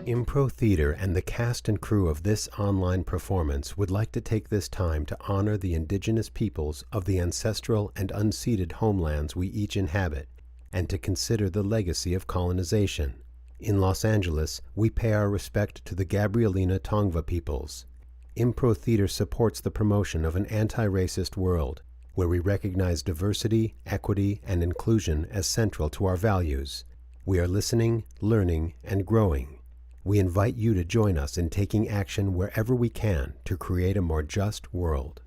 Impro Theater and the cast and crew of this online performance would like to take this time to honor the indigenous peoples of the ancestral and unceded homelands we each inhabit, and to consider the legacy of colonization. In Los Angeles, we pay our respect to the Gabrielina Tongva peoples. Impro Theater supports the promotion of an anti-racist world, where we recognize diversity, equity, and inclusion as central to our values. We are listening, learning, and growing. We invite you to join us in taking action wherever we can to create a more just world.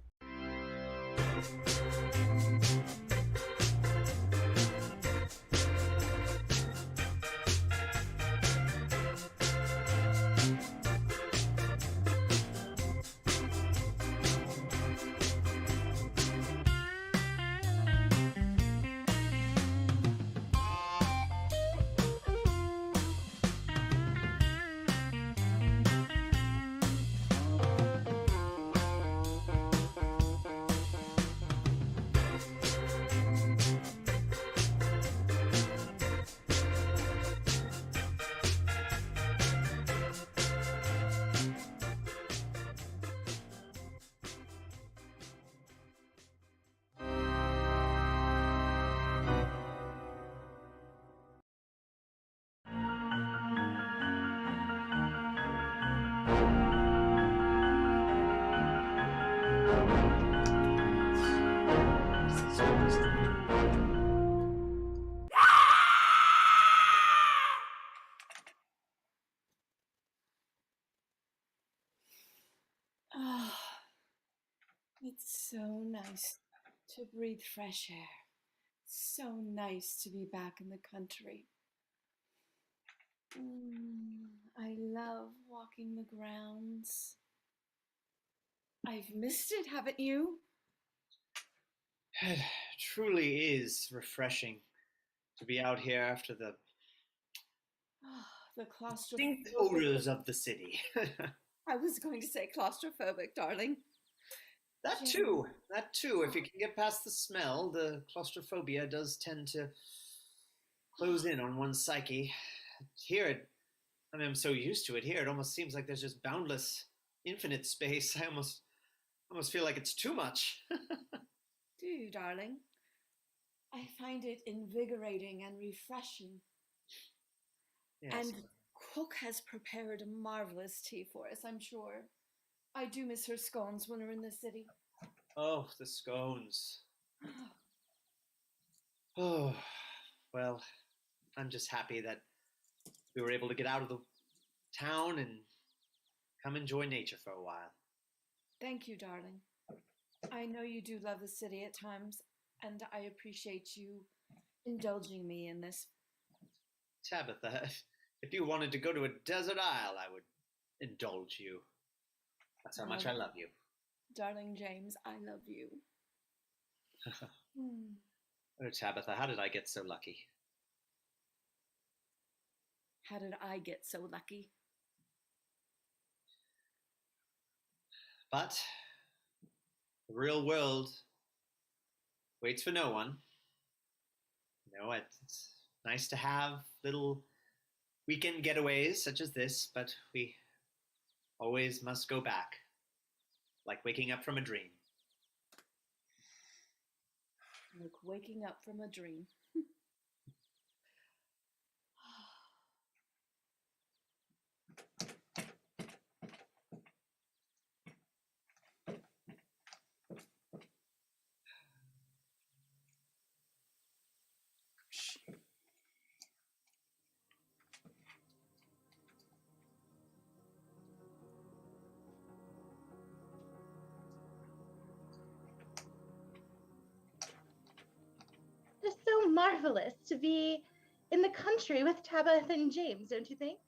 Oh, it's so nice to breathe fresh air. So nice to be back in the country. I love walking the grounds. I've missed it, haven't you? It truly is refreshing to be out here after the The distinct claustrophobic. odors of the city. I was going to say claustrophobic, darling. That too. If you can get past the smell, the claustrophobia does tend to close in on one's psyche. Here, I'm so used to it here. It almost seems like there's just boundless, infinite space. I almost feel like it's too much. Do you, darling? I find it invigorating and refreshing. Yes. And Cook has prepared a marvelous tea for us, I'm sure. I do miss her scones when we're in the city. Oh, the scones. Oh, well, I'm just happy that we were able to get out of the town and come enjoy nature for a while. Thank you, darling. I know you do love the city at times, and I appreciate you indulging me in this. Tabitha, if you wanted to go to a desert isle, I would indulge you. That's how much I love you. Darling James, I love you. Oh, Tabitha, how did I get so lucky? How did I get so lucky? But the real world waits for no one. You know, it's nice to have little weekend getaways such as this, but we always must go back, like waking up from a dream. Like waking up from a dream. It's so marvelous to be in the country with Tabitha and James, don't you think?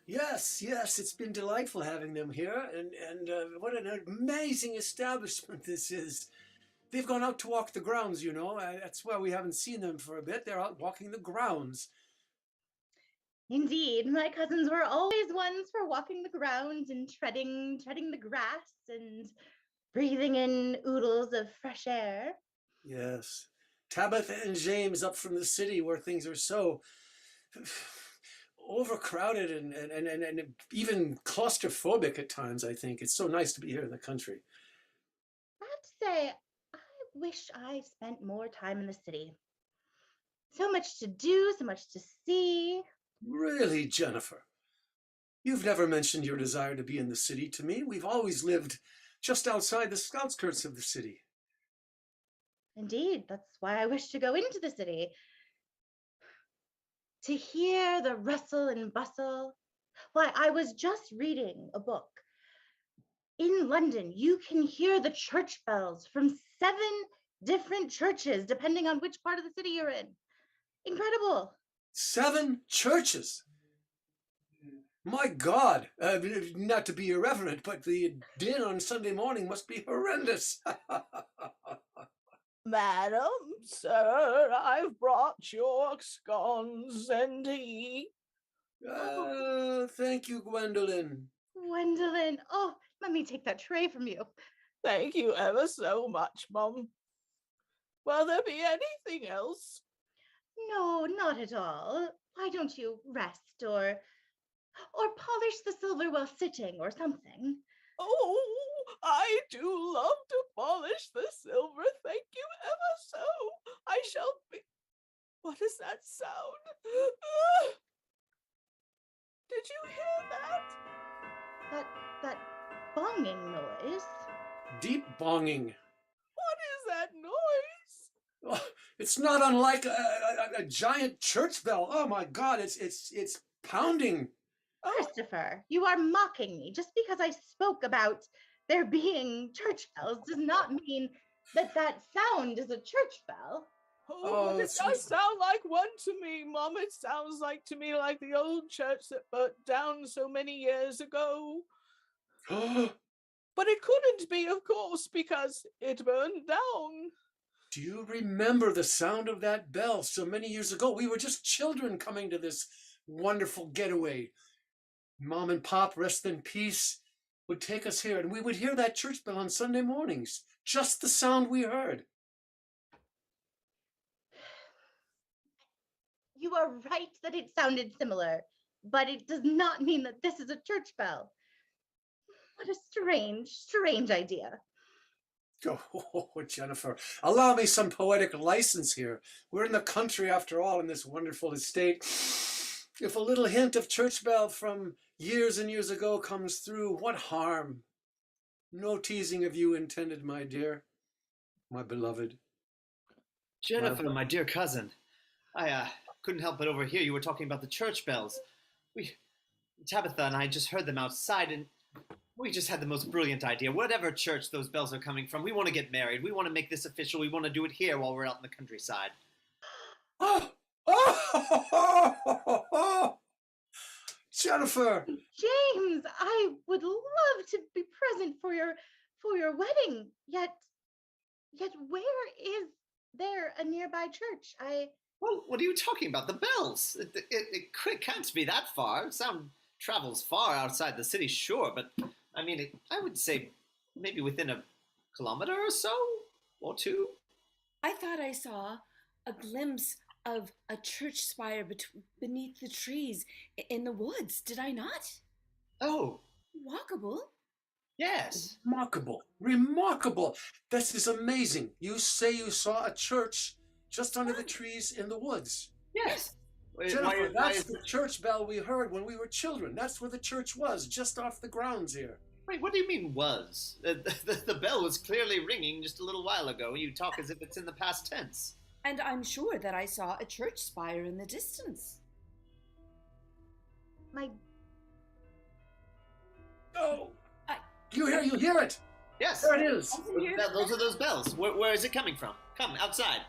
Yes, it's been delightful having them here, and what an amazing establishment this is. They've gone out to walk the grounds, you know. That's why we haven't seen them for a bit. They're out walking the grounds. Indeed, my cousins were always ones for walking the grounds and treading the grass and breathing in oodles of fresh air. Yes. Tabitha and James up from the city where things are so overcrowded and even claustrophobic at times, I think. It's so nice to be here in the country. I have to say, I wish I spent more time in the city. So much to do, so much to see. Really, Jennifer? You've never mentioned your desire to be in the city to me. We've always lived just outside the outskirts of the city. Indeed, that's why I wish to go into the city. To hear the rustle and bustle. Why, I was just reading a book. In London, you can hear the church bells from 7 different churches, depending on which part of the city you're in. Incredible. 7 churches. My God, not to be irreverent, but the din on Sunday morning must be horrendous. Madam, sir, I've brought your scones and tea. Thank you, Gwendolyn. Gwendolyn, oh, let me take that tray from you. Thank you ever so much, Mum. Will there be anything else? No, not at all. Why don't you rest or polish the silver while sitting or something? Oh, I do love to polish the silver. Thank you ever so. I shall be... What is that sound? Did you hear that? That bonging noise. Deep bonging. What is that noise? Oh, it's not unlike a giant church bell. Oh my God, it's pounding. Christopher, you are mocking me. Just because I spoke about there being church bells does not mean that sound is a church bell. Oh, it does sound like one to me, Mum. It sounds like to me like the old church that burnt down so many years ago. But it couldn't be, of course, because it burned down. Do you remember the sound of that bell so many years ago? We were just children coming to this wonderful getaway. Mom and Pop, rest in peace, would take us here, and we would hear that church bell on Sunday mornings. Just the sound we heard. You are right that it sounded similar, but it does not mean that this is a church bell. What a strange idea. Oh, Jennifer, allow me some poetic license here. We're in the country after all, in this wonderful estate. If a little hint of church bell from years and years ago comes through, what harm? No teasing of you intended, my dear, my beloved. Jennifer, my dear cousin, I couldn't help but overhear you were talking about the church bells. Tabitha and I just heard them outside, and we just had the most brilliant idea. Whatever church those bells are coming from, we want to get married. We want to make this official. We want to do it here while we're out in the countryside. Jennifer! James, I would love to be present for your wedding. Yet where is there a nearby church? Well, what are you talking about? The bells. It can't be that far. Sound travels far outside the city, sure, but I mean, I would say maybe within a kilometer or so, or 2. I thought I saw a glimpse of a church spire beneath the trees in the woods. Did I not? Oh. Walkable? Yes. Remarkable. This is amazing. You say you saw a church just under the trees in the woods. Yes. Jennifer, that's the church bell we heard when we were children. That's where the church was, just off the grounds here. Wait, what do you mean was? The bell was clearly ringing just a little while ago. You talk as if it's in the past tense. And I'm sure that I saw a church spire in the distance. Oh! You hear it? Yes. There it is. Those are those bells. Where is it coming from? Come, outside.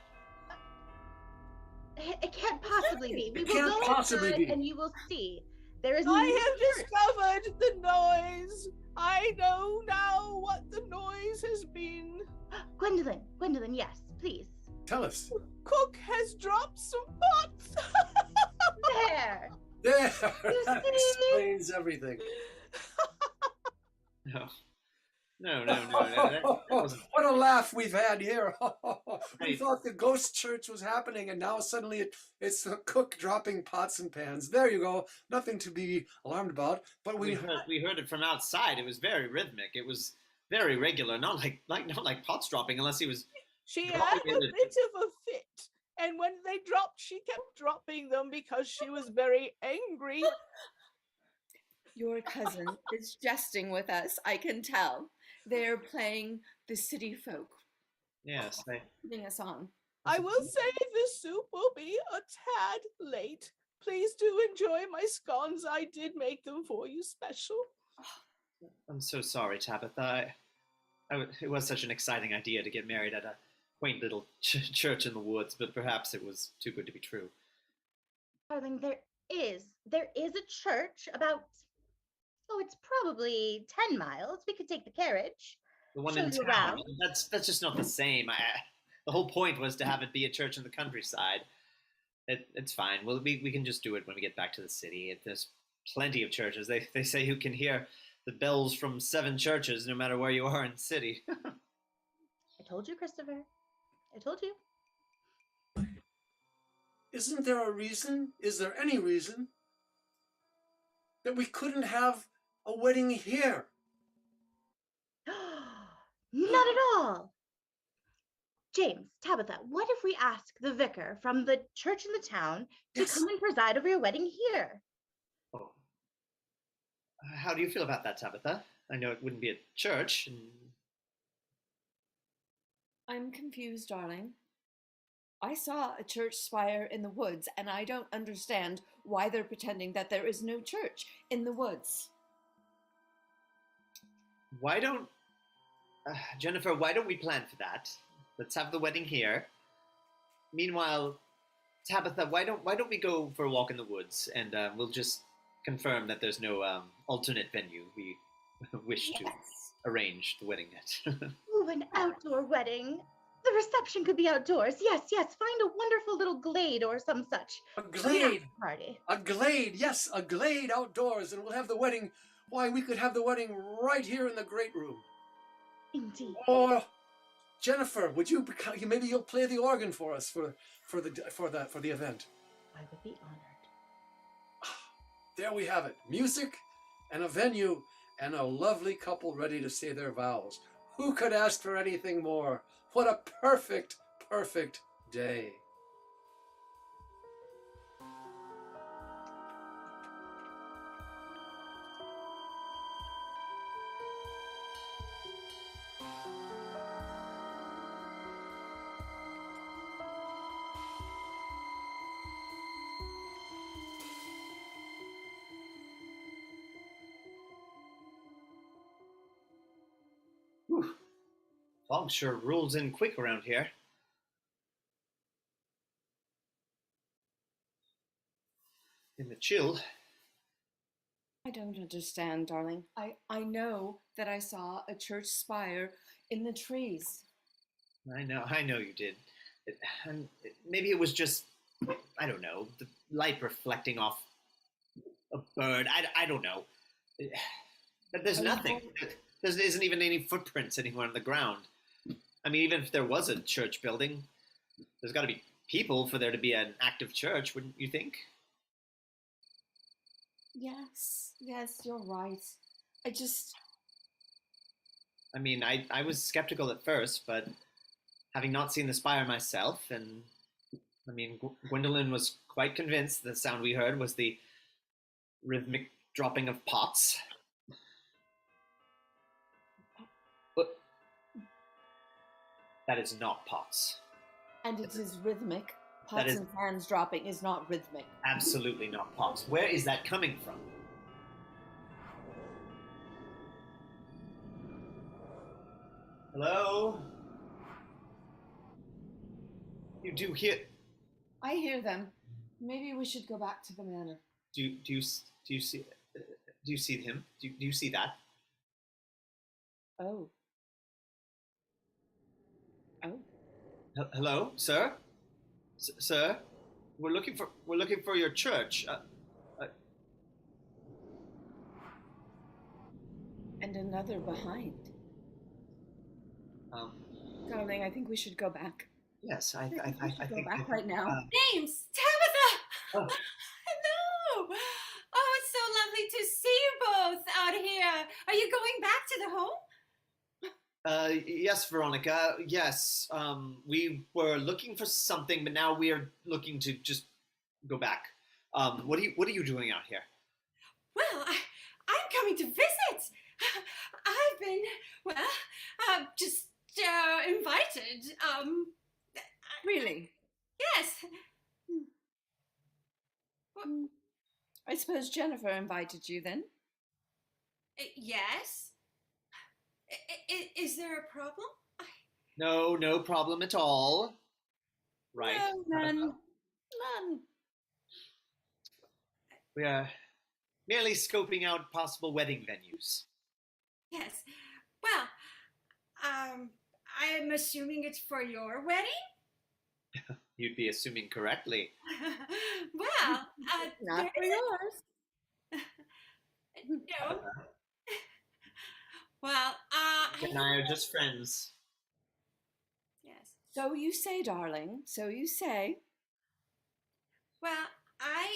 It can't possibly be. It can't possibly be. And you will see. There is I have discovered the noise. I know now what the noise has been. Gwendolyn, yes, please. Tell us. Cook has dropped some pots. There. That explains everything. No. That wasn't. What a laugh we've had here. We I, thought the ghost church was happening, and now suddenly it's the cook dropping pots and pans. There you go. Nothing to be alarmed about. But we heard it from outside. It was very rhythmic. It was very regular. Not like pots dropping, unless he was She had dropping a bit of a fit, and when they dropped, she kept dropping them because she was very angry. Your cousin is jesting with us, I can tell. They're playing the city folk, Yes. putting us on. I will say the soup will be a tad late. Please do enjoy my scones. I did make them for you special. I'm so sorry, Tabitha. It was such an exciting idea to get married at a quaint little church in the woods, but perhaps it was too good to be true. Darling, there is a church about, oh, it's probably 10 miles. We could take the carriage. The one Show in you town. around. That's just not the same. The whole point was to have it be a church in the countryside. It's fine. We can just do it when we get back to the city. There's plenty of churches. They say you can hear the bells from 7 churches no matter where you are in the city. I told you, Christopher. I told you. Isn't there a reason? Is there any reason that we couldn't have a wedding here? Not at all. James, Tabitha, what if we ask the vicar from the church in the town to Yes. come and preside over your wedding here? Oh. How do you feel about that, Tabitha? I know it wouldn't be a church. I'm confused, darling. I saw a church spire in the woods, and I don't understand why they're pretending that there is no church in the woods. Why don't Jennifer? Why don't we plan for that? Let's have the wedding here. Meanwhile, Tabitha, why don't we go for a walk in the woods, and we'll just confirm that there's no alternate venue we wish to arrange the wedding at. Ooh, an outdoor wedding. The reception could be outdoors. Yes, find a wonderful little glade or some such. A glade. Party. A glade. Yes, a glade outdoors, and we'll have the wedding. Why, we could have the wedding right here in the great room. Indeed. Or Jennifer, would you maybe you'll play the organ for us for the event? I would be honored. There we have it. Music and a venue and a lovely couple ready to say their vows. Who could ask for anything more? What a perfect day. Whew. Fog sure rolls in quick around here. In the chill. I don't understand, darling. I know that I saw a church spire in the trees. I know you did. Maybe it was just, I don't know, the light reflecting off a bird. I don't know. But there's nothing. There isn't even any footprints anywhere on the ground. I mean, even if there was a church building, there's got to be people for there to be an active church, wouldn't you think? Yes, you're right. I mean, I was skeptical at first, but having not seen the spire myself, and I mean, Gwendolyn was quite convinced the sound we heard was the rhythmic dropping of pots. But that is not pots. And it is rhythmic. Pots and pans dropping is not rhythmic. Absolutely not pots. Where is that coming from? Hello? You do hear? I hear them. Maybe we should go back to the manor. Do you see him? Do you see that? Oh. Hello, sir? Sir? We're looking for your church. And another behind. Darling, I think we should go back. Yes, I We should go think. back right now. James, Tabitha! Oh. Hello! Oh, it's so lovely to see you both out here. Are you going back to the home? Yes, Veronica. Yes. We were looking for something, but now we are looking to just go back. What are you doing out here? Well, I'm coming to visit. I've been, just invited. Really? Yes. I suppose Jennifer invited you then? Yes. Is there a problem? No problem at all. Right. No, none. We are merely scoping out possible wedding venues. Yes. Well, I'm assuming it's for your wedding? You'd be assuming correctly. Well, Not for yours. no. Well, You and I are just friends. yes. So you say, darling. So you say. Well, I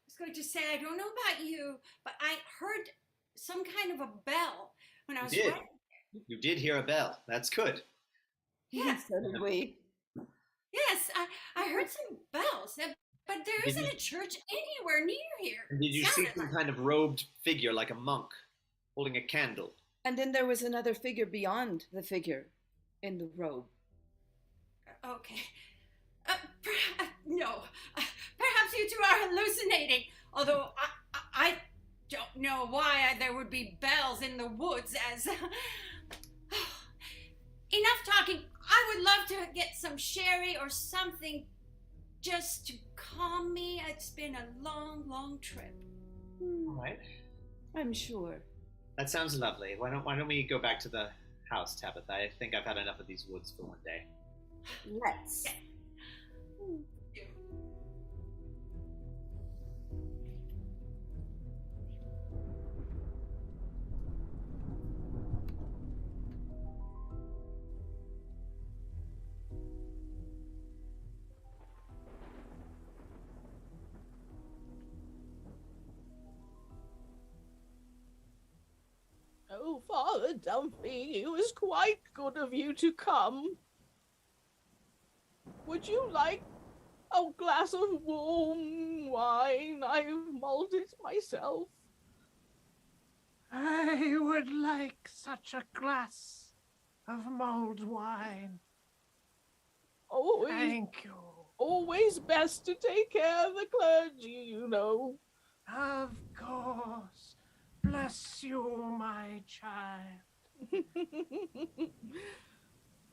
was going to say, I don't know about you, but I heard some kind of a bell when I was You did. writing. You did hear a bell. That's good. Yes. So did we. Yes, I heard some bells, but there Did isn't you- a church anywhere near here. And did you see Sounded some like- kind of robed figure like a monk holding a candle? And then there was another figure beyond the figure in the robe. Okay. No. Perhaps you two are hallucinating. Although I don't know why there would be bells in the woods as... Enough talking. I would love to get some sherry or something just to calm me. It's been a long trip. All right. I'm sure. That sounds lovely. Why don't we go back to the house, Tabitha? I think I've had enough of these woods for one day. Let's. Oh, Father Dumpy, it was quite good of you to come. Would you like a glass of warm wine? I've mulled it myself. I would like such a glass of mulled wine. Always, Thank you. always best to take care of the clergy, you know. Of course. Bless you, my child.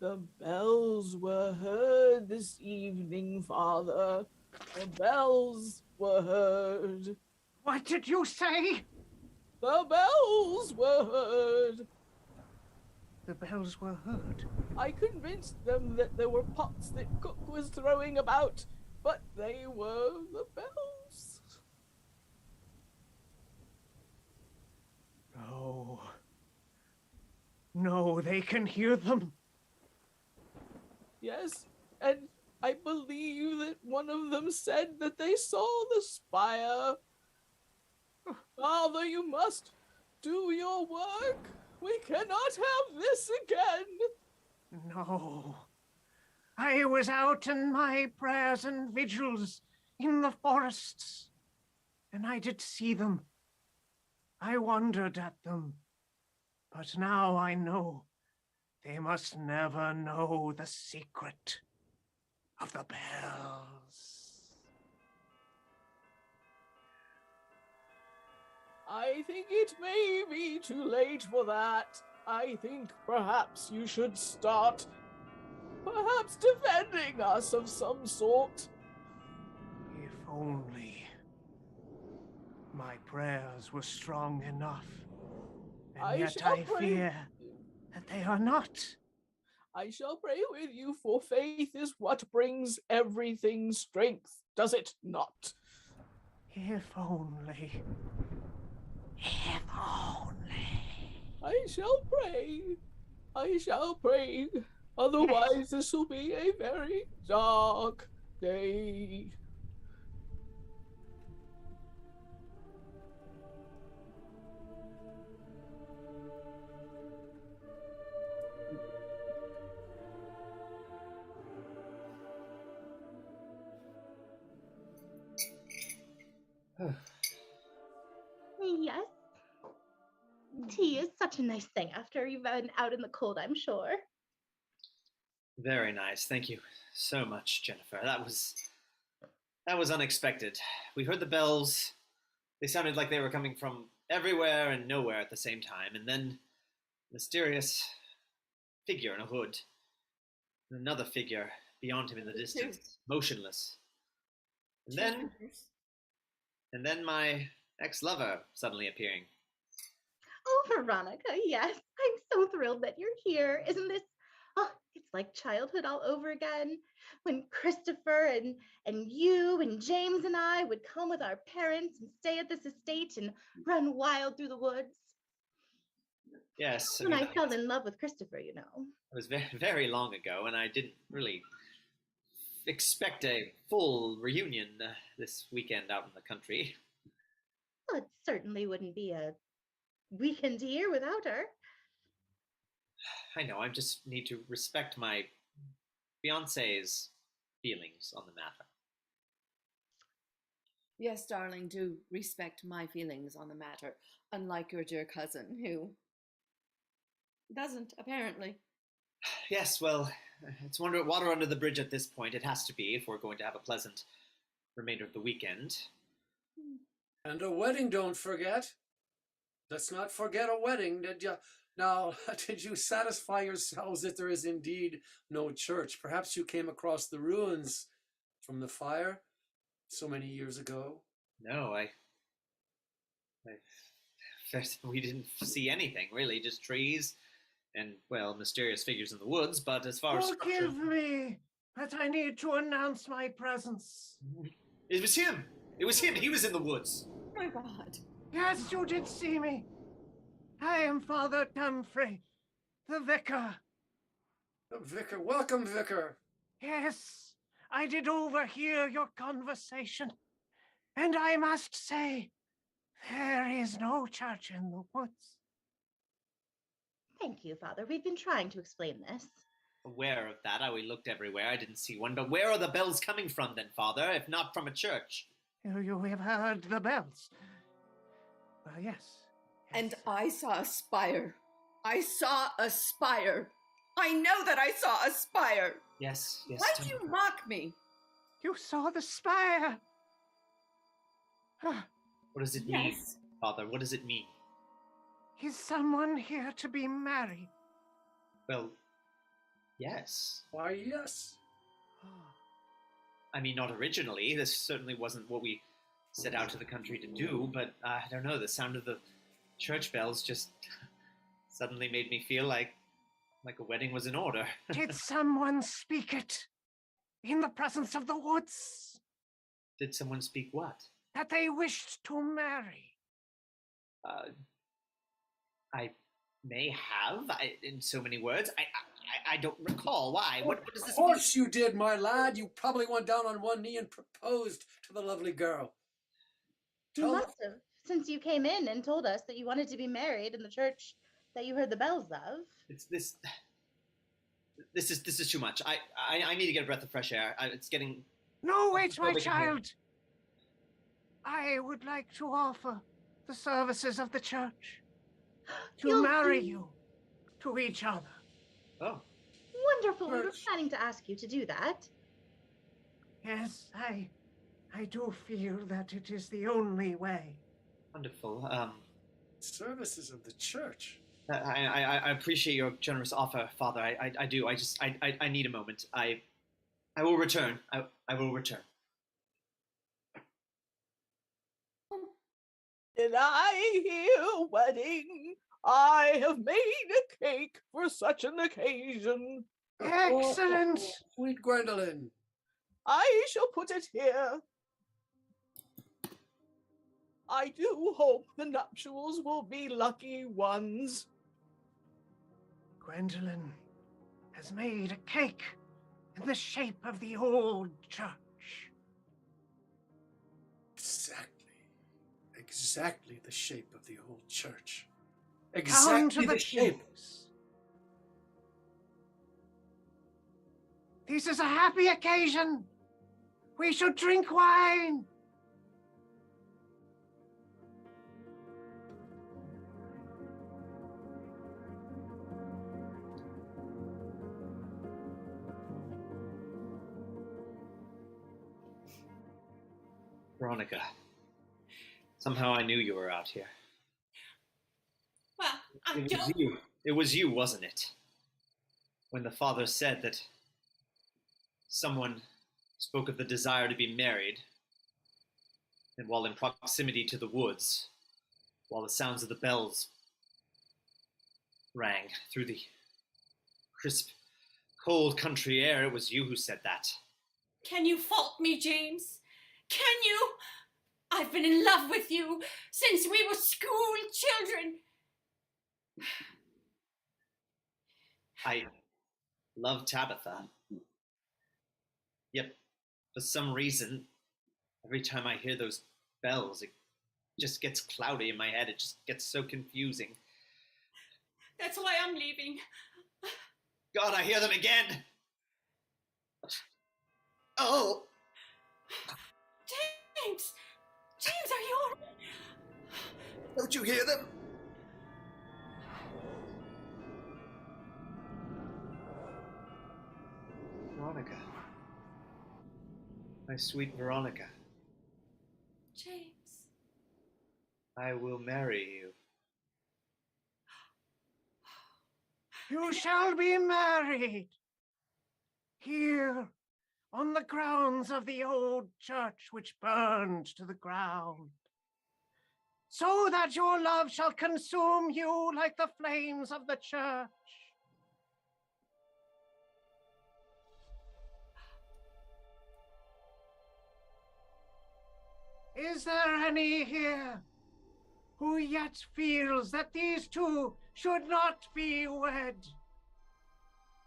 The bells were heard this evening, Father. The bells were heard. What did you say? The bells were heard. The bells were heard. I convinced them that there were pots that Cook was throwing about, but they were the bells. No. No, they can hear them. Yes, and I believe that one of them said that they saw the spire. Father, you must do your work. We cannot have this again. No. I was out in my prayers and vigils in the forests, and I did see them. I wondered at them, but now I know they must never know the secret of the bells. I think it may be too late for that. I think perhaps you should start, perhaps defending us of some sort. If only my prayers were strong enough, and I yet shall I pray. fear that they are not. I shall pray with you, for faith is what brings everything strength, does it not? If only. If only. I shall pray. I shall pray. Otherwise, this will be a very dark day. Yes. Tea is such a nice thing after you've been out in the cold, I'm sure. Very nice. Thank you so much, Jennifer. That was unexpected. We heard the bells. They sounded like they were coming from everywhere and nowhere at the same time, and then a mysterious figure in a hood, and another figure beyond him in the distance, motionless. And then my ex-lover suddenly appearing. Oh, Veronica, yes. I'm so thrilled that you're here. Isn't this, oh, it's like childhood all over again. When Christopher and you and James and I would come with our parents and stay at this estate and run wild through the woods. Yes, When I fell in love with Christopher, you know. It was very, very long ago, and I didn't really expect a full reunion this weekend out in the country. Well, it certainly wouldn't be a weekend here without her. I know, I just need to respect my fiance's feelings on the matter. Yes, darling, do respect my feelings on the matter, unlike your dear cousin, who doesn't, apparently. Yes, well, it's water under the bridge at this point. It has to be if we're going to have a pleasant remainder of the weekend. And a wedding, don't forget. Let's not forget a wedding, did you? Now, did you satisfy yourselves that there is indeed no church? Perhaps you came across the ruins from the fire so many years ago. No, we didn't see anything, really, just trees and, well, mysterious figures in the woods, but as far as... Forgive me, but I need to announce my presence. It was him! It was him! He was in the woods! Oh my God. Yes, you did see me. I am Father Dumfrey, the vicar. The vicar, welcome, vicar. Yes, I did overhear your conversation, and I must say, there is no church in the woods. Thank you, Father. We've been trying to explain this. Aware of that, we looked everywhere. I didn't see one. But where are the bells coming from then, Father, if not from a church? You have heard the bells. Well, yes. And I saw a spire. I saw a spire. I know that I saw a spire. Yes. Why do you mock me? You saw the spire. What does it mean, Yes. Father? What does it mean? Is someone here to be married? Well, yes. Why, yes. I mean, not originally. This certainly wasn't what we set out to the country to do, but I don't know, the sound of the church bells just suddenly made me feel like a wedding was in order. Did someone speak it in the presence of the woods? Did someone speak what? That they wished to marry. I may have, in so many words. I don't recall. Why? What does this Of course you did, my lad. You probably went down on one knee and proposed to the lovely girl. You must have, since you came in and told us that you wanted to be married in the church that you heard the bells of. This is too much. I need to get a breath of fresh air. It's getting... No, wait, my child. I would like to offer the services of the church to marry you to each other. Oh. Wonderful. We were planning to ask you to do that. Yes, I do feel that it is the only way. Wonderful. Services of the church. I appreciate your generous offer, Father. I do. I need a moment. I will return. I will return. Did I hear wedding? I have made a cake for such an occasion. Excellent. Oh, sweet Gwendolyn. I shall put it here. I do hope the nuptials will be lucky ones. Gwendolyn has made a cake in the shape of the old church. Exactly the shape of the old church. Down Exactly to the the shape. pews. This is a happy occasion. We should drink wine. Veronica, somehow I knew you were out here. Well, I It was don't. you. It was you, wasn't it? When the father said that someone spoke of the desire to be married, and while in proximity to the woods, while the sounds of the bells rang through the crisp, cold country air, it was you who said that. Can you fault me, James? Can you? I've been in love with you since we were school children. I love Tabitha. Yet, for some reason, every time I hear those bells, it just gets cloudy in my head. It just gets so confusing. That's why I'm leaving. God, I hear them again! Oh! James! James, are you all right? Don't you hear them? Veronica. My sweet Veronica. James. I will marry you. You shall be married here on the grounds of the old church which burned to the ground, so that your love shall consume you like the flames of the church. Is there any here who yet feels that these two should not be wed?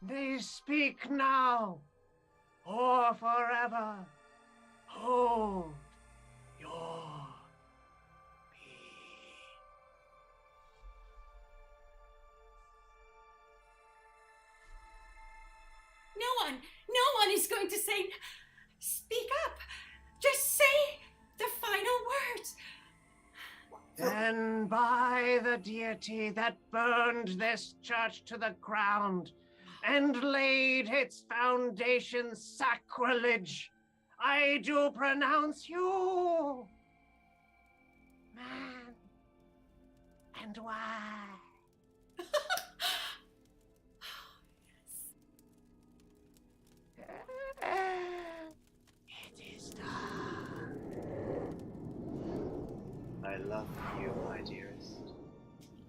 They speak now or forever. Hold your peace. No one is going to say, speak up. Just say the final words. Then by the deity that burned this church to the ground and laid its foundation sacrilege, I do pronounce you man and wife. It is done. I love you, my dearest.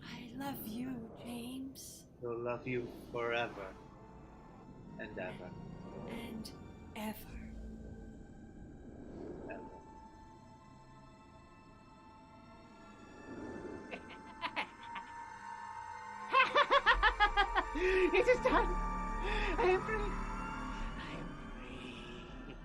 I love you, James. Will love you forever and ever. And ever. Ever. It is done. I am free. I am free.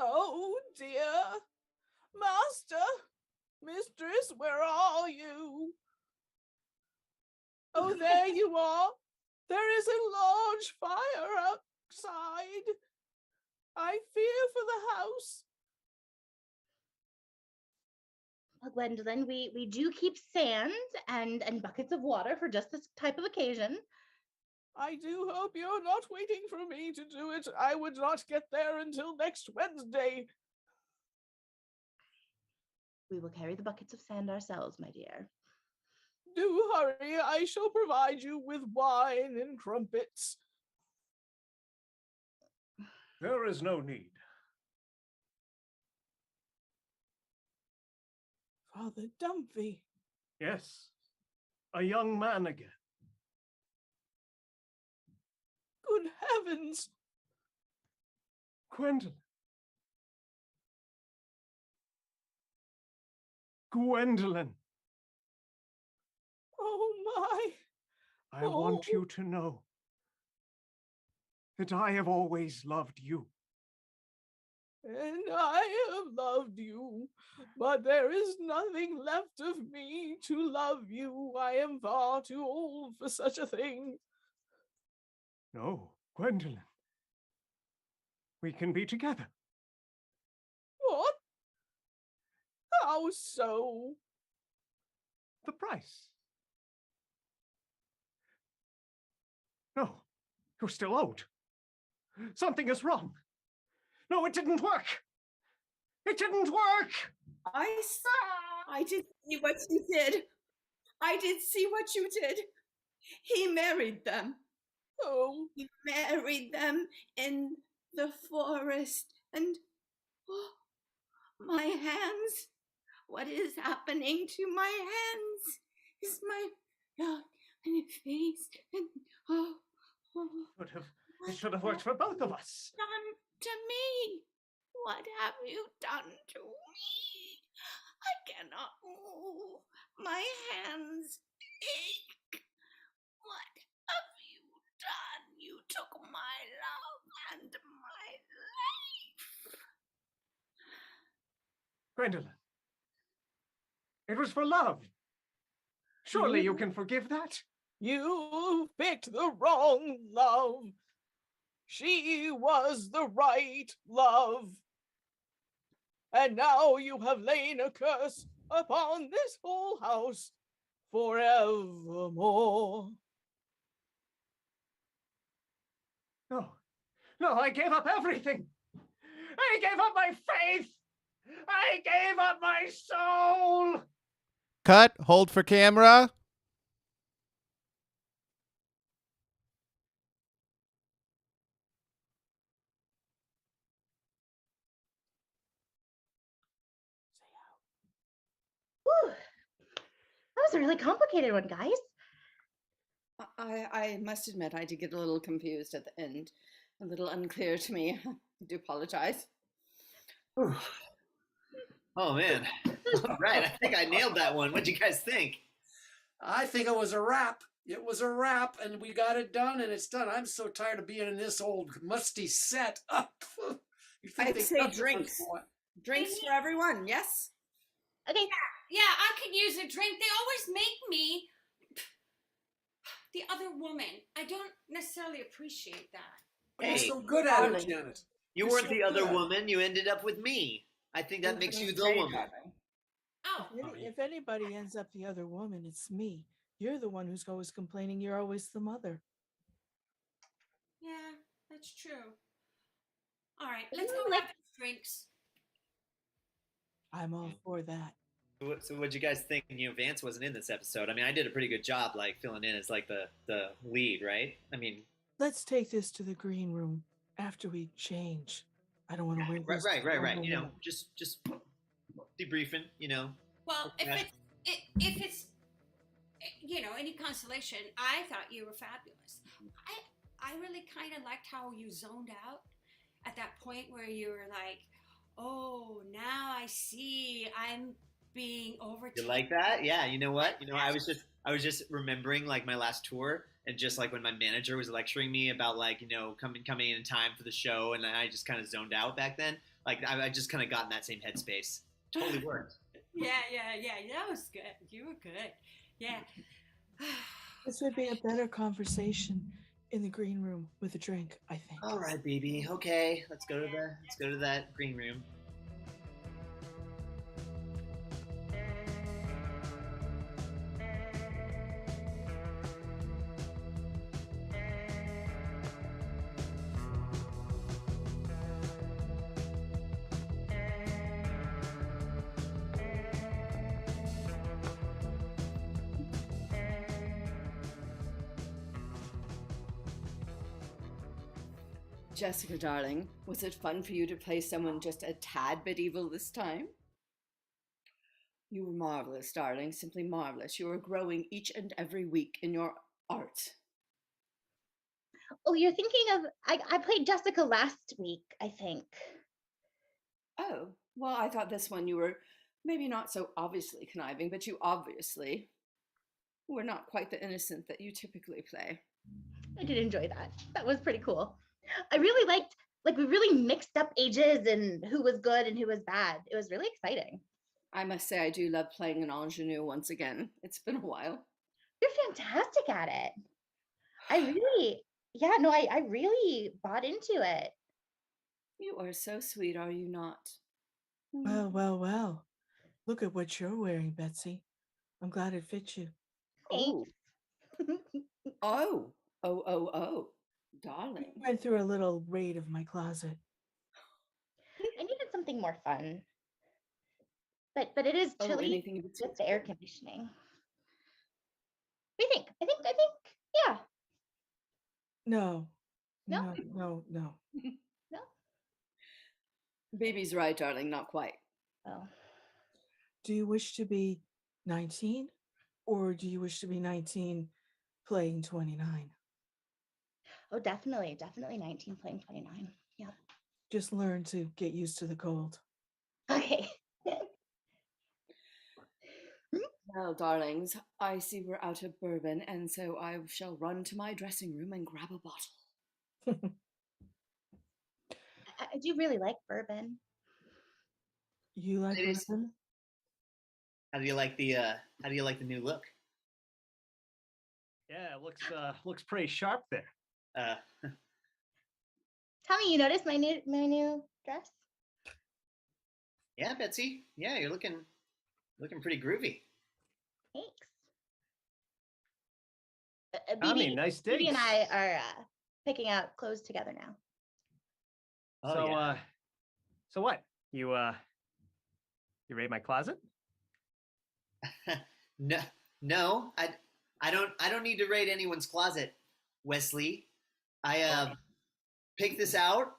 Oh dear. Master, mistress, where are you? Oh, there you are. There is a large fire outside. I fear for the house. Well, Gwendolyn, we do keep sand and buckets of water for just this type of occasion. I do hope you're not waiting for me to do it. I would not get there until next Wednesday. We will carry the buckets of sand ourselves, my dear. Do hurry. I shall provide you with wine and crumpets. There is no need. Father Dumphy. Yes, a young man again. Good heavens! Gwendolyn. Gwendolyn, Oh my! I want you to know that I have always loved you. And I have loved you, but there is nothing left of me to love you. I am far too old for such a thing. No, Gwendolyn. We can be together. What? How so? The price. No, you're still owed. Something is wrong. No, it didn't work. It didn't work. I did see what you did. I did see what you did. He married them. Oh, He married them in the forest. And my hands. What is happening to my hands? Is my face and It should have worked for both of us. done to me? What have you done to me? I cannot move. My hands ache. What have you done? You took my love and my life. Gwendolyn, it was for love. Surely you can forgive that? you picked the wrong love. She was the right love. And now you have laid a curse upon this whole house forevermore. No, I gave up everything. I gave up my faith. I gave up my soul. Cut. Hold for camera. Whew. That was a really complicated one, guys. I must admit, I did get a little confused at the end. A little unclear to me. I do apologize. Oh man! All right, I think I nailed that one. What'd you guys think? I think it was a wrap. It was a wrap, and we got it done, and it's done. I'm so tired of being in this old musty set. I'd say drinks. Drinks for everyone, yes? Okay. Yeah, I could use a drink. They always make me the other woman. I don't necessarily appreciate that. You're Hey, so good at it, Janet. You You're weren't so the other good. woman. You ended up with me. I think that makes you the woman. Oh, If anybody ends up the other woman, it's me. You're the one who's always complaining you're always the mother. yeah, that's true. All right, let's go have drinks. I'm all for that. So what'd you guys think? Vance wasn't in this episode. I mean, I did a pretty good job, like filling in as like the lead, right? I mean, Let's take this to the green room after we change. I don't want to wear this. right. Just debriefing. Well, Okay. if it's any consolation, I thought you were fabulous. I really kind of liked how you zoned out at that point where you were like, oh, now I see I'm being overtaken. You like that? Yeah. You know what? I was just remembering like my last tour and just like when my manager was lecturing me about like coming in time for the show, and I just kind of zoned out back then. Like I just kind of got in that same headspace. Totally worked. Yeah. That was good. You were good. Yeah. This would be a better conversation in the green room with a drink, I think. All right, baby. Okay, let's go to that green room. Jessica, darling, was it fun for you to play someone just a tad bit evil this time? You were marvelous, darling, simply marvelous. You are growing each and every week in your art. Oh, you're thinking of, I played Jessica last week, I think. Oh, well, I thought this one you were maybe not so obviously conniving, but you obviously were not quite the innocent that you typically play. I did enjoy that. That was pretty cool. I really liked, like, we really mixed up ages and who was good and who was bad. It was really exciting. I must say, I do love playing an ingenue once again. It's been a while. You're fantastic at it. I really, yeah, no, I really bought into it. You are so sweet, are you not? Well, well, well. Look at what you're wearing, Betsy. I'm glad it fits you. Oh, oh, oh, I darling. went through a little raid of my closet. I needed something more fun. But it is Oh, chilly anything in with the particular? air conditioning. What do you think? I think, yeah. No, No? no, no, no. No? Baby's right, darling, not quite. Oh. Do you wish to be 19 or do you wish to be 19 playing 29? Oh, definitely 19 playing 29. Yeah. Just learn to get used to the cold. Okay. Well, darlings, I see we're out of bourbon, and so I shall run to my dressing room and grab a bottle. I do really like bourbon. You like Ladies, bourbon? how do you like the new look? Yeah, it looks pretty sharp there. Uh, Tommy, you noticed my new dress? yeah, Betsy. Yeah, you're looking pretty groovy. Thanks. Tommy, BB, nice BB and digs. I are picking out clothes together now. Oh, So yeah. so what? You raid my closet? No, no, I don't need to raid anyone's closet, Wesley. I picked this out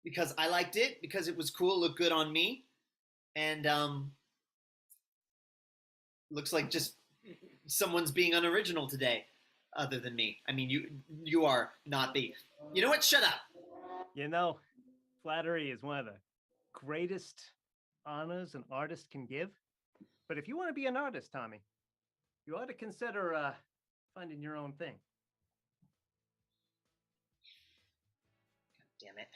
because I liked it, because it was cool, looked good on me, and looks like just someone's being unoriginal today, other than me. I mean, you are not the. You know what? Shut up. You know, flattery is one of the greatest honors an artist can give. But if you want to be an artist, Tommy, you ought to consider finding your own thing. Damn it.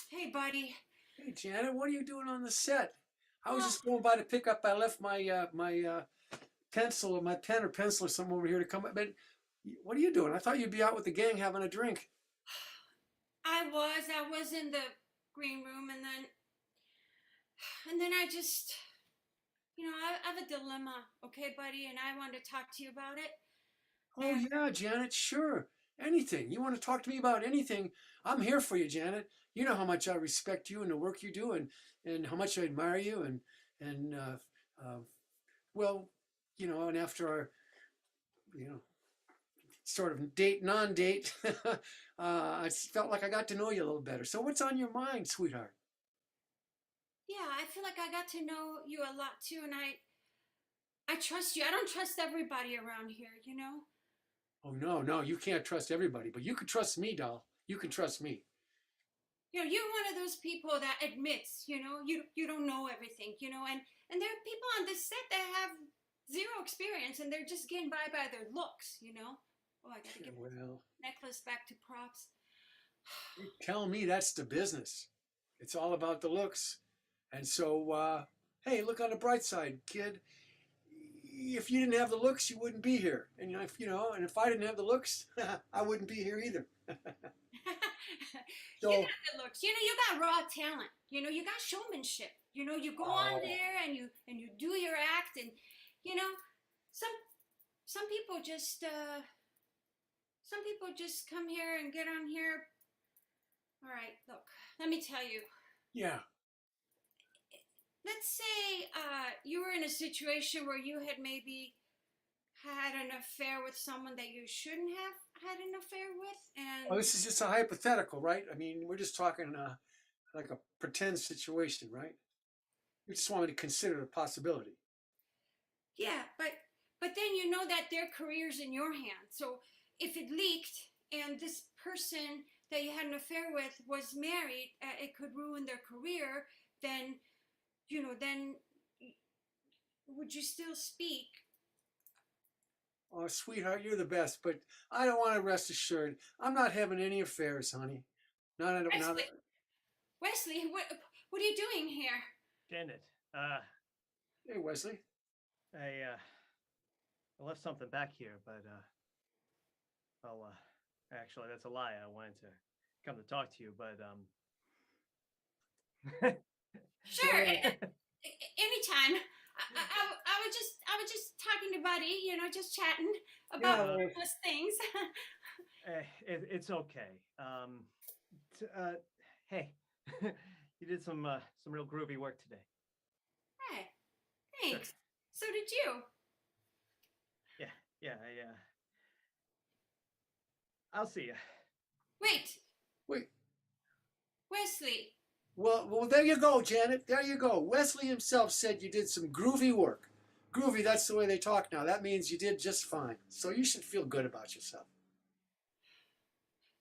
Hey, buddy. Hey, Janet, what are you doing on the set? I was just going by to pick up. I left my pencil or my pen or pencil or something over here to come up. But what are you doing? I thought you'd be out with the gang having a drink. I was in the green room, and then I just, I have a dilemma, okay, buddy, and I wanted to talk to you about it. Oh, yeah, Janet, sure. Anything. You want to talk to me about anything, I'm here for you, Janet. You know how much I respect you and the work you do, and how much I admire you, and well, and after our, sort of non-date, I felt like I got to know you a little better. So what's on your mind, sweetheart? Yeah, I feel like I got to know you a lot too, and I trust you. I don't trust everybody around here, Oh, no, you can't trust everybody, but you can trust me, doll. You can trust me. You're one of those people that admits, you don't know everything, and there are people on this set that have zero experience, and they're just getting by their looks, Oh, I gotta give Well, necklace back to props. you tell me that's the business. It's all about the looks. And so, hey, look on the bright side, kid. if you didn't have the looks, you wouldn't be here. And if I didn't have the looks, I wouldn't be here either. You got the looks. You got raw talent. You got showmanship. You go on there and you do your act, and some people just come here and get on here. All right, look, let me tell you. Yeah. Let's say you were in a situation where you had maybe had an affair with someone that you shouldn't have had an affair with, and Oh, this is just a hypothetical, right? I mean, we're just talking like a pretend situation, right? You just want me to consider the possibility. yeah, but then you know that their career's in your hands. So if it leaked and this person that you had an affair with was married, it could ruin their career. Then would you still speak? Oh, sweetheart, you're the best, but I don't want to rest assured. I'm not having any affairs, honey. Wesley, what are you doing here? Janet, Hey, Wesley. I left something back here, but actually that's a lie. I wanted to come to talk to you, but Sure, anytime. I was just talking to Buddy, just chatting about those things. it's okay. Hey, you did some real groovy work today. Hey, thanks. So did you. Yeah. I'll see you. Wait. Wesley. Well, there you go, Janet. There you go. Wesley himself said you did some groovy work. Groovy, that's the way they talk now. That means you did just fine. So you should feel good about yourself.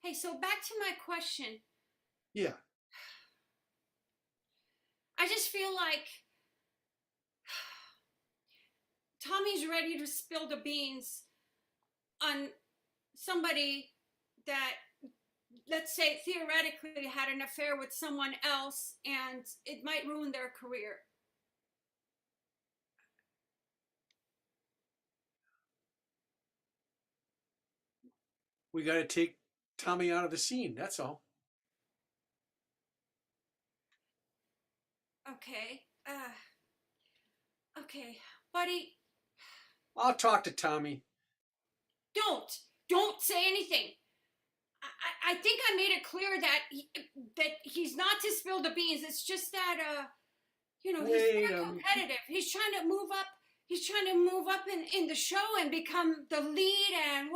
Hey, so back to my question. Yeah. I just feel like Tommy's ready to spill the beans on somebody that, let's say, theoretically had an affair with someone else, and it might ruin their career. We got to take Tommy out of the scene. That's all. Okay. Okay, Buddy. I'll talk to Tommy. Don't say anything. I think I made it clear that he's not to spill the beans. It's just that he's very competitive. He's trying to move up. He's trying to move up in the show and become the lead. And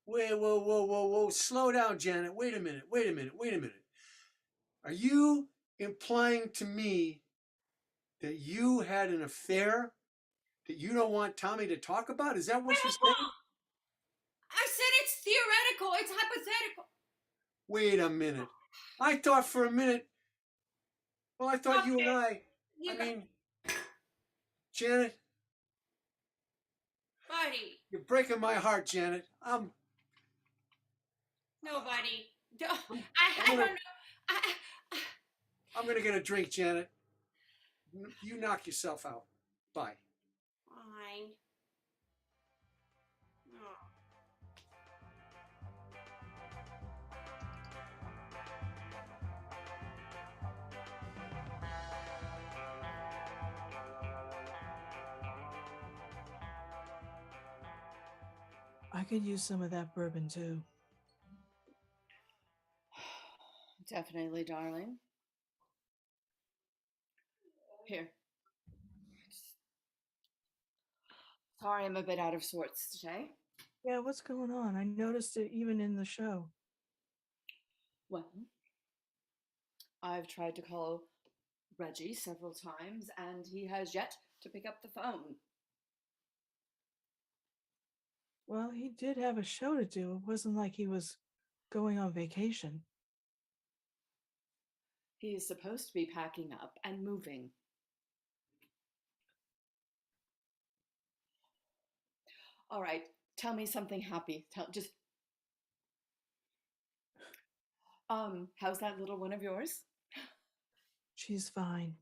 Whoa! Slow down, Janet. Wait a minute. Are you implying to me that you had an affair that you don't want Tommy to talk about? Is that what you're saying? I said it's theoretical. It's hypothetical. Wait a minute. I thought for a minute. Well, I thought you and I mean, Janet. Buddy. You're breaking my heart, Janet. Nobody. I don't know. I'm gonna get a drink, Janet. You knock yourself out. Bye. Fine. Oh. I could use some of that bourbon too. Definitely, darling. Here. Sorry, I'm a bit out of sorts today. Yeah, what's going on? I noticed it even in the show. Well, I've tried to call Reggie several times, and he has yet to pick up the phone. Well, he did have a show to do. It wasn't like he was going on vacation. He is supposed to be packing up and moving. All right, tell me something happy. How's that little one of yours? She's fine.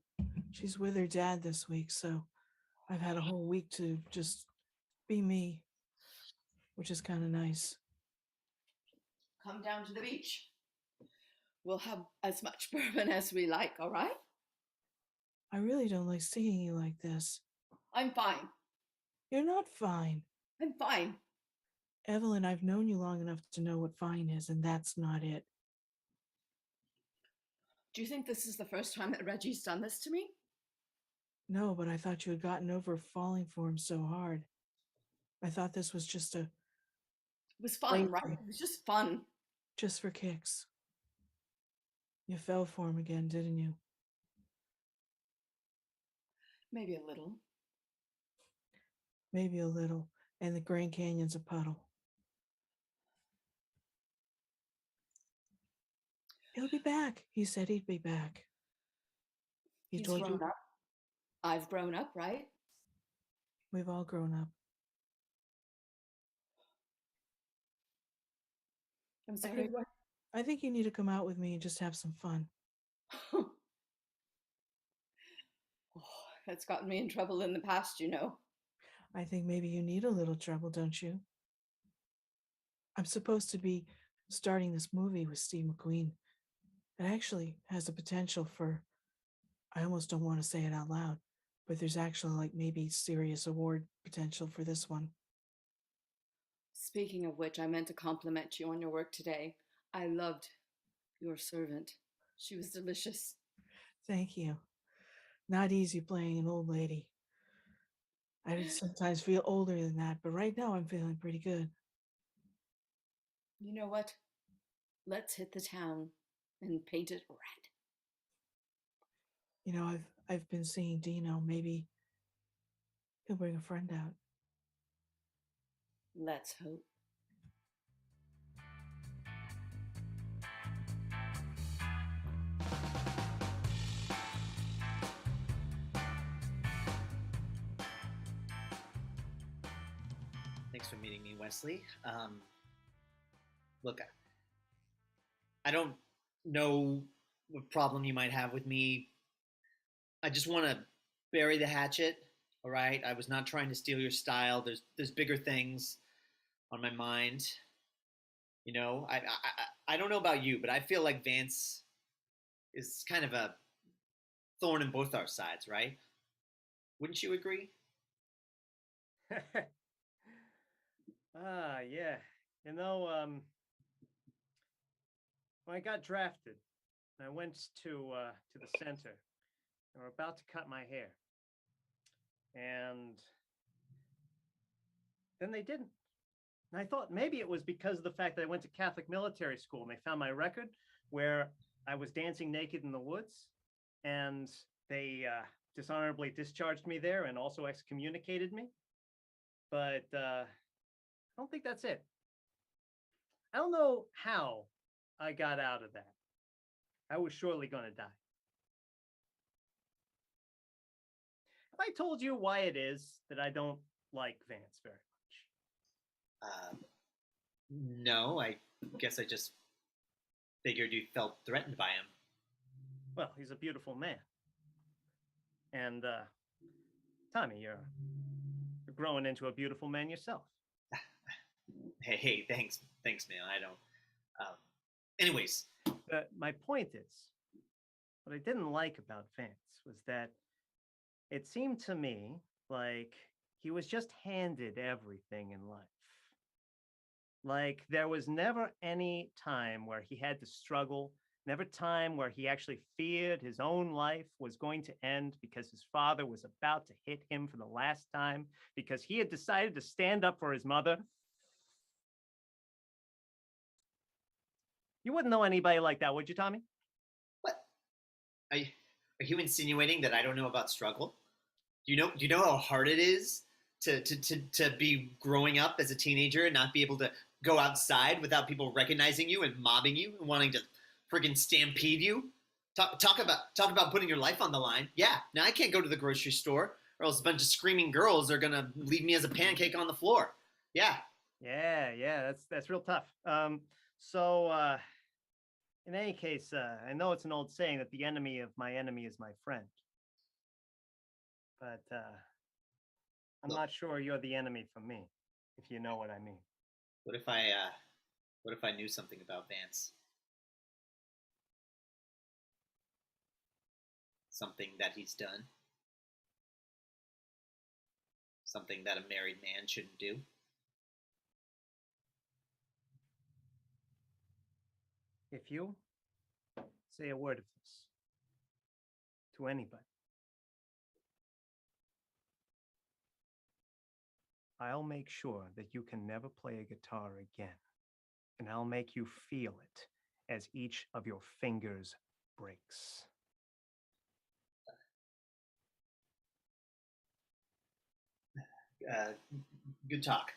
She's with her dad this week, so I've had a whole week to just be me, which is kind of nice. Come down to the beach. We'll have as much bourbon as we like, all right? I really don't like seeing you like this. I'm fine. You're not fine. I'm fine. Evelyn, I've known you long enough to know what fine is, and that's not it. Do you think this is the first time that Reggie's done this to me? No, but I thought you had gotten over falling for him so hard. I thought this was just a It was fun, right? thing, It was just fun. just for kicks. You fell for him again, didn't you? Maybe a little. Maybe a little. And the Grand Canyon's a puddle. He'll be back. He said he'd be back. He He's told grown you up. I've grown up, right? we've all grown up. I'm sorry. What? I think you need to come out with me and just have some fun. Oh, that's gotten me in trouble in the past, you know. I think maybe you need a little trouble, don't you? I'm supposed to be starting this movie with Steve McQueen. It actually has the potential for, I almost don't want to say it out loud, but there's actually like maybe serious award potential for this one. Speaking of which, I meant to compliment you on your work today. I loved your servant. She was delicious. Thank you. Not easy playing an old lady. I sometimes feel older than that, but right now I'm feeling pretty good. You know what? Let's hit the town and paint it red. You know, I've been seeing Dino. Maybe he'll bring a friend out. Let's hope. Thanks for meeting me, Wesley. Look, I don't know what problem you might have with me. I just want to bury the hatchet. All right, I was not trying to steal your style. There's bigger things on my mind. You know, I don't know about you, but I feel like Vance is kind of a thorn in both our sides, right? Wouldn't you agree? Yeah. You know, when I got drafted, I went to the center. They were about to cut my hair, and then they didn't. And I thought maybe it was because of the fact that I went to Catholic military school and they found my record where I was dancing naked in the woods, and they dishonorably discharged me there and also excommunicated me. But I don't think that's it. I don't know how I got out of that. I was surely going to die. Have I told you why it is that I don't like Vance very much? No, I guess I just figured you felt threatened by him. Well, he's a beautiful man. And Tommy, you're growing into a beautiful man yourself. Hey, thanks, man. I don't. Anyways, my point is, what I didn't like about Vance was that it seemed to me like he was just handed everything in life. Like there was never any time where he had to struggle, never time where he actually feared his own life was going to end because his father was about to hit him for the last time because he had decided to stand up for his mother. You wouldn't know anybody like that, would you, Tommy? What? Are you insinuating that I don't know about struggle? Do you know how hard it is to be growing up as a teenager and not be able to go outside without people recognizing you and mobbing you and wanting to friggin' stampede you? Talk about putting your life on the line. Yeah, now I can't go to the grocery store or else a bunch of screaming girls are gonna leave me as a pancake on the floor. Yeah. Yeah, that's real tough. So in any case, I know it's an old saying that the enemy of my enemy is my friend. But I'm not sure you're the enemy for me, if you know what I mean. What if I knew something about Vance? Something that he's done? Something that a married man shouldn't do? If you say a word of this to anybody, I'll make sure that you can never play a guitar again. And I'll make you feel it as each of your fingers breaks. Good talk.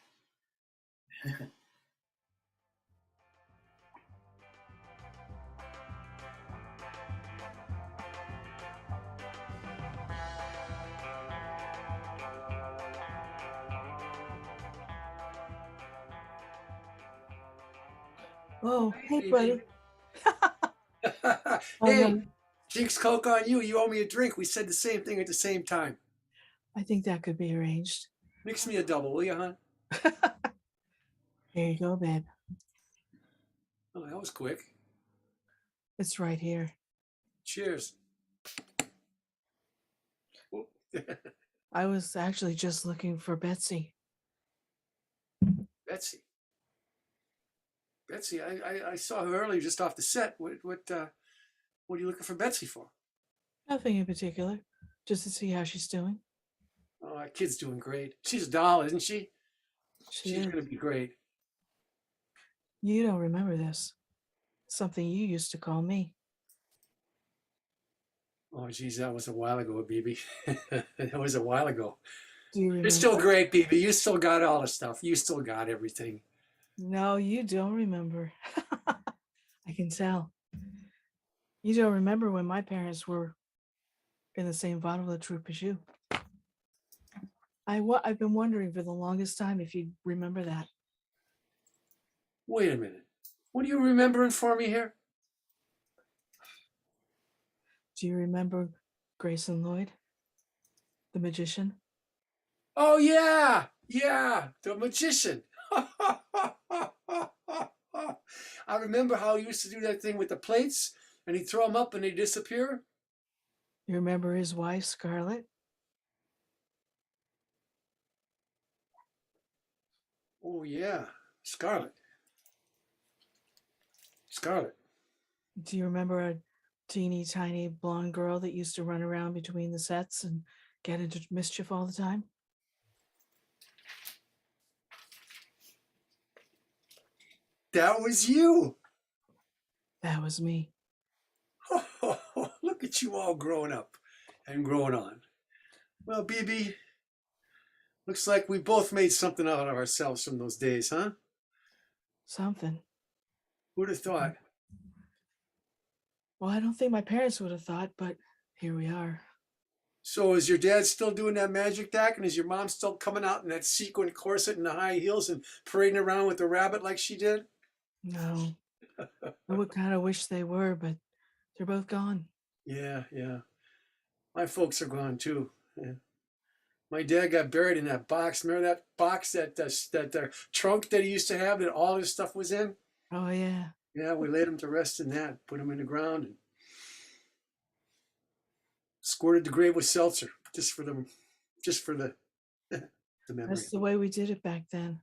Oh, hey, buddy. Hey, Jinx Coke on you. You owe me a drink. We said the same thing at the same time. I think that could be arranged. Mix me a double, will you, hon? Here you go, babe. Oh, that was quick. It's right here. Cheers. I was actually just looking for Betsy. Betsy. Betsy, I saw her earlier just off the set. What are you looking for Betsy for? Nothing in particular. Just to see how she's doing. Oh, that kid's doing great. She's a doll, isn't she? She's going to be great. You don't remember this. Something you used to call me. Oh, geez, that was a while ago, BB. That was a while ago. Do you remember? You're still great, BB. You still got all the stuff. You still got everything. No, you don't remember. I can tell. You don't remember when my parents were in the same vaudeville troupe as you. I've been wondering for the longest time if you remember that. Wait a minute. What are you remembering for me here? Do you remember Grayson Lloyd, the magician? Oh, yeah. Yeah, the magician. I remember how he used to do that thing with the plates, and he'd throw them up and they'd disappear. You remember his wife, Scarlett? Oh, yeah. Scarlett. Scarlett. Do you remember a teeny tiny blonde girl that used to run around between the sets and get into mischief all the time? That was you. That was me. Look at you all growing up and growing on. Well, BB, looks like we both made something out of ourselves from those days, huh? Something. Who'd have thought? Well, I don't think my parents would have thought, but here we are. So is your dad still doing that magic act, and is your mom still coming out in that sequin corset and the high heels and parading around with the rabbit like she did? No. I would kind of wish they were, but they're both gone. Yeah. My folks are gone too. Yeah. My dad got buried in that box. Remember that box, that trunk that he used to have that all his stuff was in? Oh, yeah. Yeah, we laid him to rest in that, put him in the ground, and squirted the grave with seltzer just for the memory. That's the way we did it back then.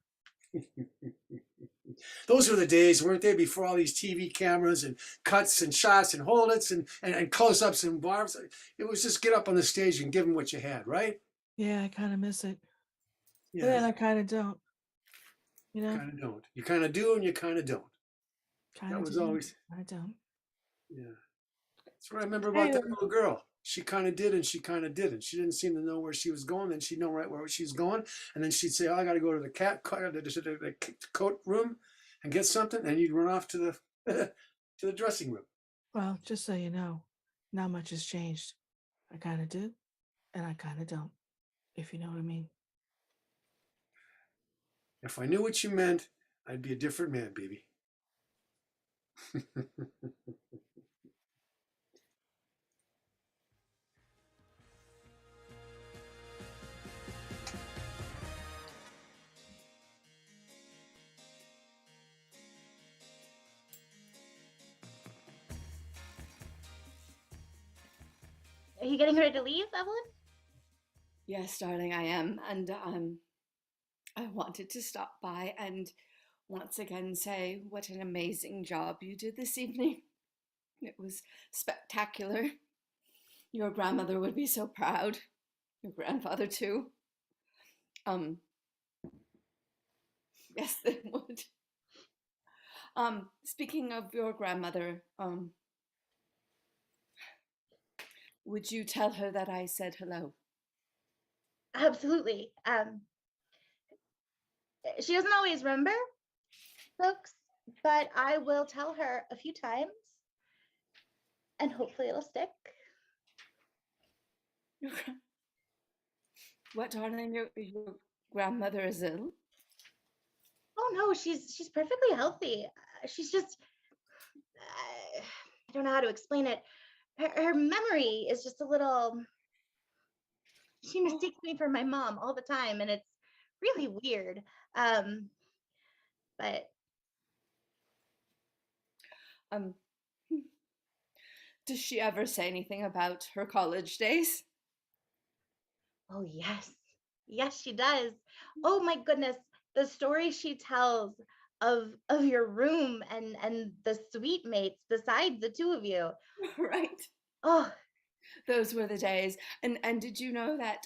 Those were the days, weren't they? Before all these TV cameras and cuts and shots and hold-its and close-ups and barbs. It was just get up on the stage and give them what you had, right? Yeah, I kind of miss it. Yeah. But then I kind of don't. You know? Kind of don't. You kind of do and you kind of don't. Kinda That was do, always. I don't. Yeah. That's what I remember about that little girl. She kind of did and she kind of didn't. She didn't seem to know where she was going. Then she'd know right where she was going. And then she'd say, oh, I got to go to the coat room and get something. And you'd run off to the to the dressing room. Well, just so you know, not much has changed. I kind of do, and I kind of don't, if you know what I mean. If I knew what you meant, I'd be a different man, baby. Are you getting ready to leave, Evelyn? Yes, darling, I am. And I wanted to stop by and once again say what an amazing job you did this evening. It was spectacular. Your grandmother would be so proud. Your grandfather too. Yes, they would. Speaking of your grandmother, would you tell her that I said hello? Absolutely. She doesn't always remember, folks, but I will tell her a few times, and hopefully it'll stick. What, darling? Your grandmother is ill? Oh no, she's perfectly healthy. She's just I don't know how to explain it. Her memory is just a little. She mistakes me for my mom all the time, and it's really weird. But does she ever say anything about her college days? oh yes, she does. Oh my goodness, the story she tells of your room and the suite mates besides the two of you. Right. Oh, Those were the days. And did you know that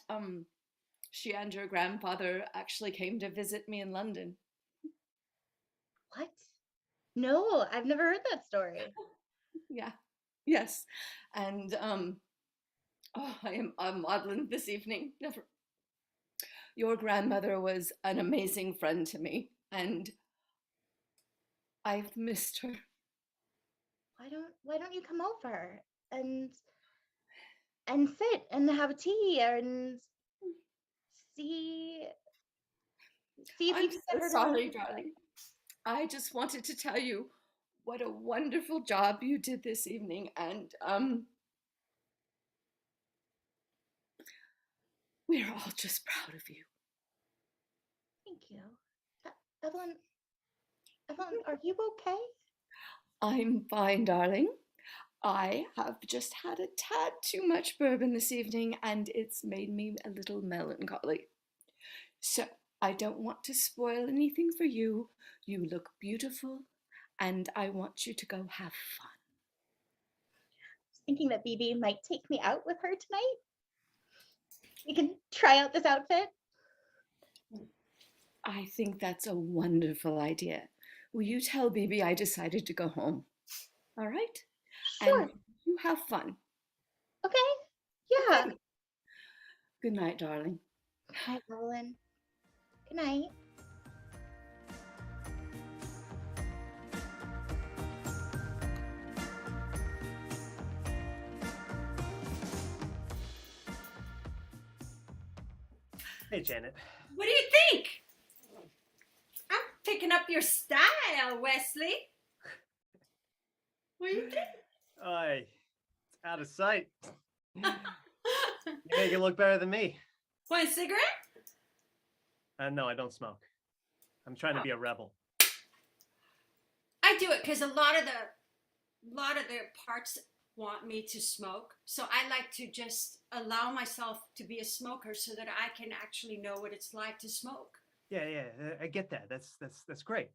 she and your grandfather actually came to visit me in London? what? No, I've never heard that story. Yeah. Yes. And I'm maudlin this evening. Never. Your grandmother was an amazing friend to me, and I've missed her. Why don't you come over and sit and have a tea and see if I'm you can get so her to sorry, remember. darling. I just wanted to tell you what a wonderful job you did this evening, and we're all just proud of you. Thank you. Evelyn, are you okay? I'm fine, darling. I have just had a tad too much bourbon this evening, and it's made me a little melancholy. So I don't want to spoil anything for you. You look beautiful, and I want you to go have fun. Thinking that BB might take me out with her tonight. We can try out this outfit. I think that's a wonderful idea. Will you tell BB I decided to go home? All right? Sure. And you have fun. Okay. Yeah. Okay. Good night, darling. Good night, Evelyn. Good night. Hey, Janet. What do you think? I'm picking up your style, Wesley. What do you think? Aye, it's out of sight. You make it look better than me. Want a cigarette? No, I don't smoke. I'm trying to be a rebel. I do it because a lot of the parts want me to smoke, so I like to just allow myself to be a smoker so that I can actually know what it's like to smoke. Yeah, I get that. That's great.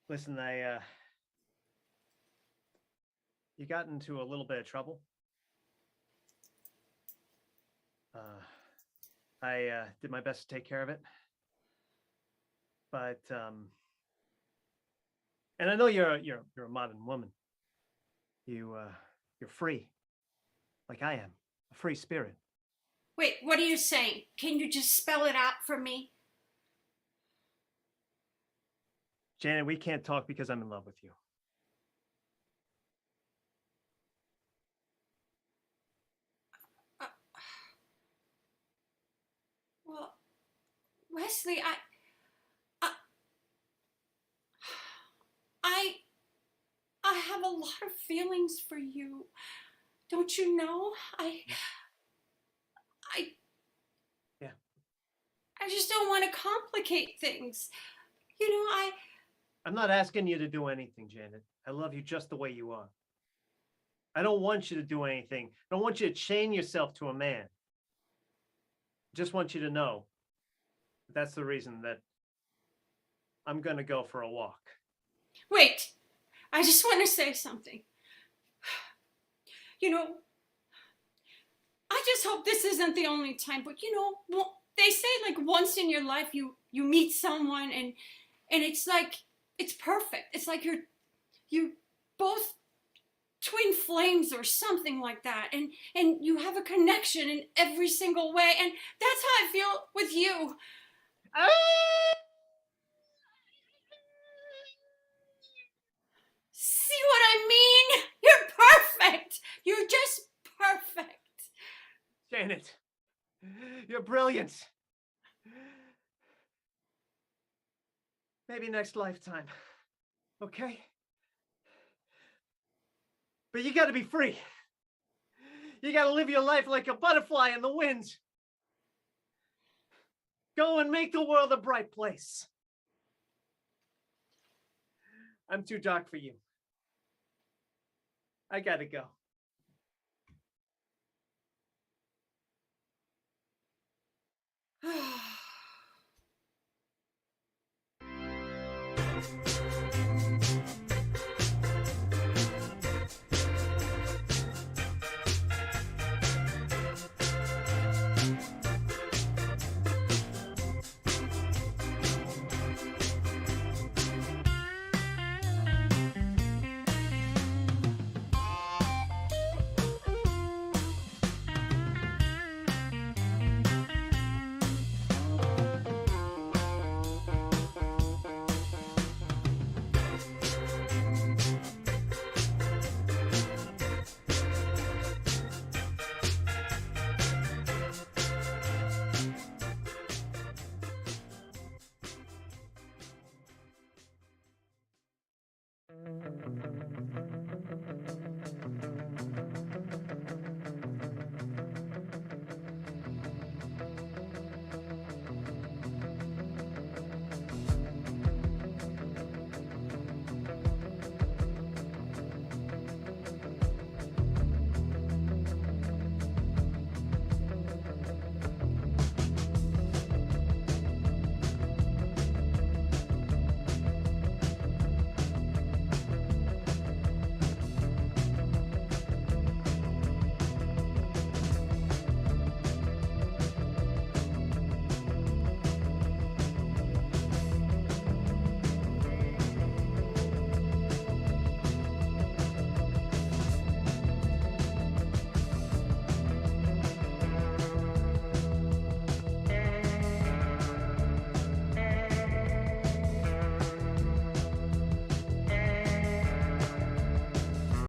Listen, you got into a little bit of trouble. I did my best to take care of it, but and I know you're a modern woman. You're free, like I am, a free spirit. Wait, what are you saying? Can you just spell it out for me? Janet, we can't talk because I'm in love with you. Well, Wesley, I have a lot of feelings for you. Don't you know? Yeah. I just don't want to complicate things. You know, I'm not asking you to do anything, Janet. I love you just the way you are. I don't want you to do anything. I don't want you to chain yourself to a man. I just want you to know that's the reason that I'm going to go for a walk. Wait, I just want to say something. You know, I just hope this isn't the only time, but you know, they say like once in your life you meet someone and it's like, it's perfect. It's like you're both twin flames or something like that, and you have a connection in every single way, and that's how I feel with you. See what I mean? You're perfect. You're just perfect. Janet, you're brilliant. Maybe next lifetime, okay? But you gotta be free. You gotta live your life like a butterfly in the wind. Go and make the world a bright place. I'm too dark for you. I gotta go.